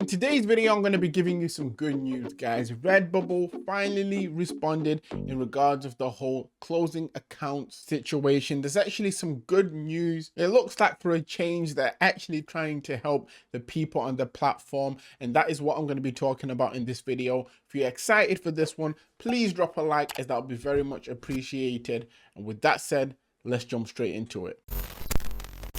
In today's video, I'm going to be giving you some good news, guys. Redbubble finally responded in regards of the whole closing account situation. There's actually some good news. It looks like for a change, they're actually trying to help the people on the platform. And that is what I'm going to be talking about in this video. If you're excited for this one, please drop a like, as that would be very much appreciated. And with that said, let's jump straight into it.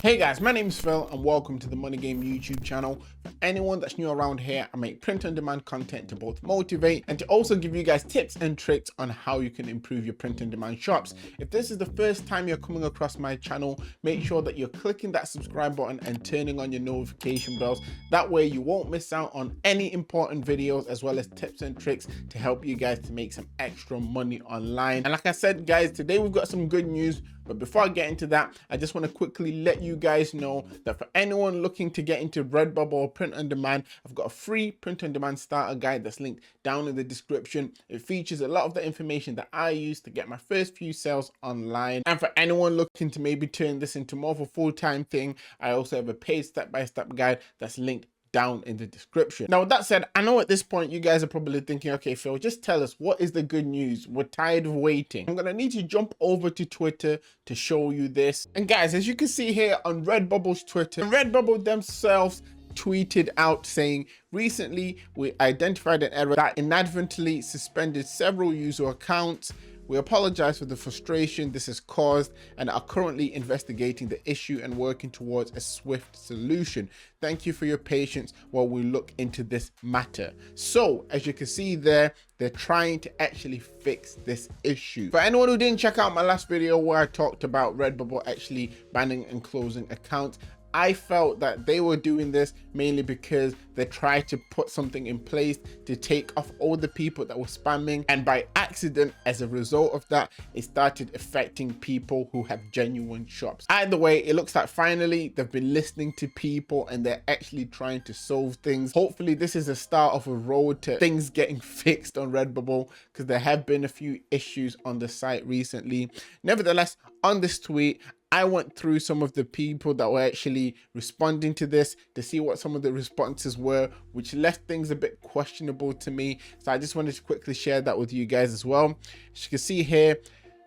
Hey guys, my name is Phil and welcome to the Money Game YouTube channel. For anyone that's new around here, I make print-on-demand content to both motivate and to also give you guys tips and tricks on how you can improve your print-on-demand shops. If this is the first time you're coming across my channel, make sure that you're clicking that subscribe button and turning on your notification bells. That way you won't miss out on any important videos as well as tips and tricks to help you guys to make some extra money online. And like I said, guys, today we've got some good news. But before I get into that, I just want to quickly let you guys know that for anyone looking to get into Redbubble or print on demand, I've got a free print on demand starter guide that's linked down in the description. It features a lot of the information that I use to get my first few sales online. And for anyone looking to maybe turn this into more of a full-time thing, I also have a paid step-by-step guide that's linked down in the description. Now with that said, I know at this point you guys are probably thinking, okay Phil, just tell us what is the good news. We're tired of waiting. I'm gonna need to jump over to Twitter to show you this. And guys, as you can see here on Redbubble's Twitter, Redbubble themselves tweeted out saying, recently we identified an error that inadvertently suspended several user accounts. We apologize for the frustration this has caused and are currently investigating the issue and working towards a swift solution. Thank you for your patience while we look into this matter. So as you can see there, they're trying to actually fix this issue. For anyone who didn't check out my last video where I talked about Redbubble actually banning and closing accounts, I felt that they were doing this mainly because they tried to put something in place to take off all the people that were spamming, and by accident, as a result of that, it started affecting people who have genuine shops. Either way, it looks like finally they've been listening to people and they're actually trying to solve things. Hopefully this is the start of a road to things getting fixed on Redbubble, because there have been a few issues on the site recently. Nevertheless, on this tweet, I went through some of the people that were actually responding to this to see what some of the responses were, which left things a bit questionable to me. So I just wanted to quickly share that with you guys as well. As you can see here,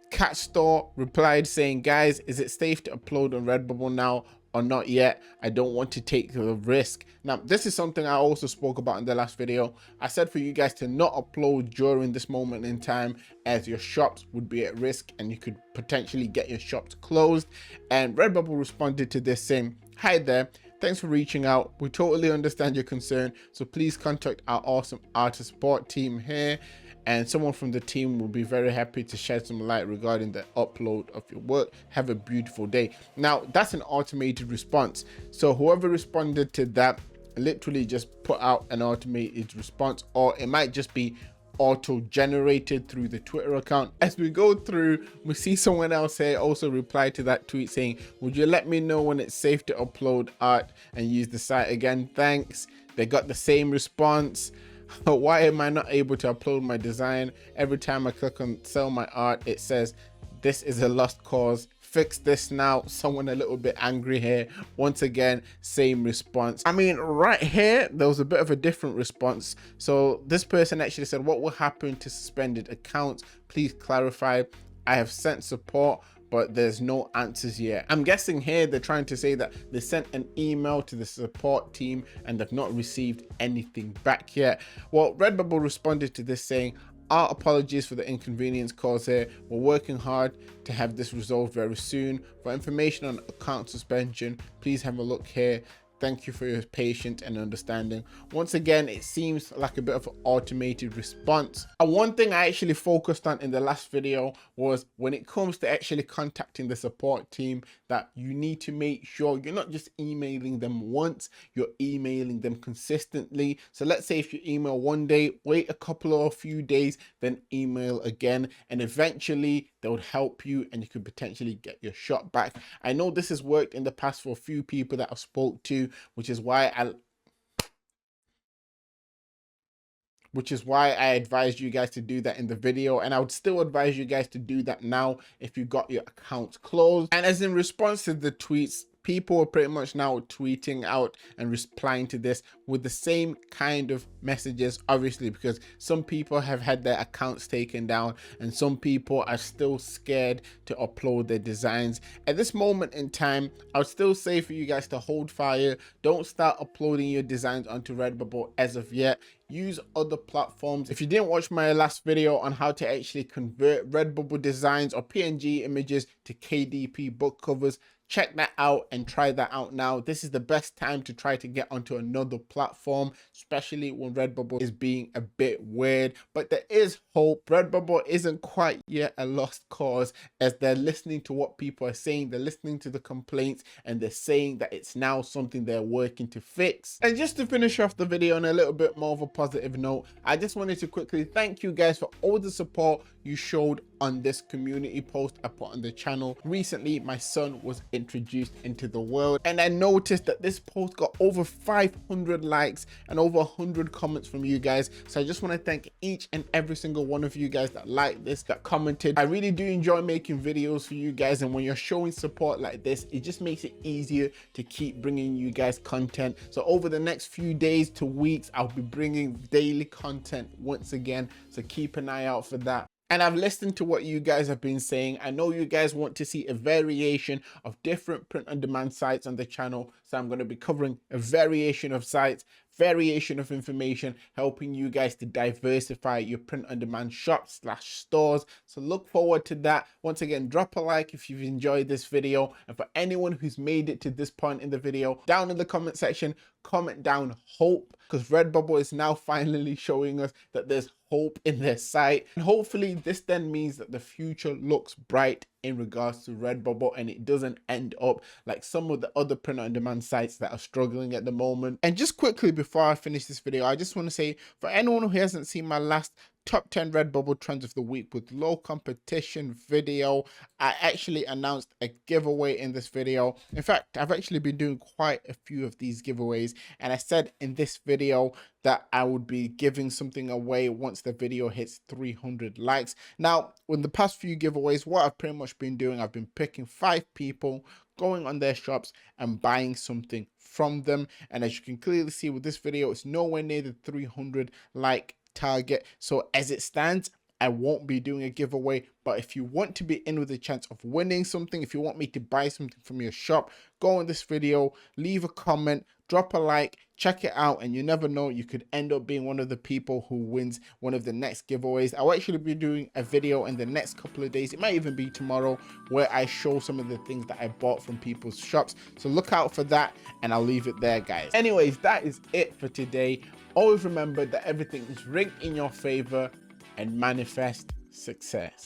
Cat Store replied saying, guys, is it safe to upload on Redbubble now or not yet? I don't want to take the risk. Now, this is something I also spoke about in the last video. I said for you guys to not upload during this moment in time, as your shops would be at risk and you could potentially get your shops closed. And Redbubble responded to this saying, hi there, thanks for reaching out. We totally understand your concern, so please contact our awesome artist support team here, and someone from the team will be very happy to shed some light regarding the upload of your work. Have a beautiful day. Now, that's an automated response. So whoever responded to that literally just put out an automated response, or it might just be auto-generated through the Twitter account. As we go through, we see someone else here also reply to that tweet saying, would you let me know when it's safe to upload art and use the site again? Thanks. They got the same response. Why am I not able to upload my design? Every time I click on sell my art, it says this is a lost cause. Fix this now. Someone a little bit angry here. Once again, same response. I mean, right here, there was a bit of a different response. So this person actually said, what will happen to suspended accounts? Please clarify. I have sent support, but there's no answers yet. I'm guessing here they're trying to say that they sent an email to the support team and they've not received anything back yet. Well, Redbubble responded to this saying, our apologies for the inconvenience caused here. We're working hard to have this resolved very soon. For information on account suspension, please have a look here. Thank you for your patience and understanding. Once again, it seems like a bit of an automated response. And one thing I actually focused on in the last video was when it comes to actually contacting the support team, that you need to make sure you're not just emailing them once, you're emailing them consistently. So let's say if you email one day, wait a couple or a few days, then email again, and eventually they would help you and you could potentially get your shop back. I know this has worked in the past for a few people that I've spoke to, which is why I advised you guys to do that in the video, and I would still advise you guys to do that now if you got your accounts closed. And as in response to the tweets, people are pretty much now tweeting out and replying to this with the same kind of messages, obviously, because some people have had their accounts taken down and some people are still scared to upload their designs. At this moment in time, I would still say for you guys to hold fire. Don't start uploading your designs onto Redbubble as of yet. Use other platforms. If you didn't watch my last video on how to actually convert Redbubble designs or PNG images to KDP book covers, check that out and try that out now. This is the best time to try to get onto another platform, especially when Redbubble is being a bit weird. But there is hope. Redbubble isn't quite yet a lost cause, as they're listening to what people are saying, they're listening to the complaints, and they're saying that it's now something they're working to fix. And just to finish off the video on a little bit more of a positive note, I just wanted to quickly thank you guys for all the support you showed on this community post I put on the channel. Recently, my son was introduced into the world, and I noticed that this post got over 500 likes and over 100 comments from you guys. So I just want to thank each and every single one of you guys that liked this, that commented. I really do enjoy making videos for you guys, and when you're showing support like this, it just makes it easier to keep bringing you guys content. So over the next few days to weeks, I'll be bringing daily content once again, so keep an eye out for that. And I've listened to what you guys have been saying. I know you guys want to see a variation of different print-on-demand sites on the channel. So I'm going to be covering a variation of sites, variation of information, helping you guys to diversify your print-on-demand shops/stores. So look forward to that. Once again, drop a like if you've enjoyed this video. And for anyone who's made it to this point in the video, down in the comment section, comment down hope, because Redbubble is now finally showing us that there's hope in their site. And hopefully this then means that the future looks bright in regards to Redbubble, and it doesn't end up like some of the other print-on-demand sites that are struggling at the moment. And just quickly before I finish this video, I just want to say, for anyone who hasn't seen my last top 10 Redbubble trends of the week with low competition video, I actually announced a giveaway in this video. In fact, I've actually been doing quite a few of these giveaways, and I said in this video that I would be giving something away once the video hits 300 likes. Now, in the past few giveaways, what I've pretty much been doing, I've been picking 5 people, going on their shops and buying something from them. And as you can clearly see with this video, it's nowhere near the 300 like target. So as it stands, I won't be doing a giveaway. But if you want to be in with a chance of winning something, if you want me to buy something from your shop, go on this video, leave a comment, drop a like, check it out, and you never know, you could end up being one of the people who wins one of the next giveaways. I'll actually be doing a video in the next couple of days, it might even be tomorrow, where I show some of the things that I bought from people's shops. So look out for that, and I'll leave it there, guys. Anyways, that is it for today. Always remember that everything is rigged in your favor, and manifest success.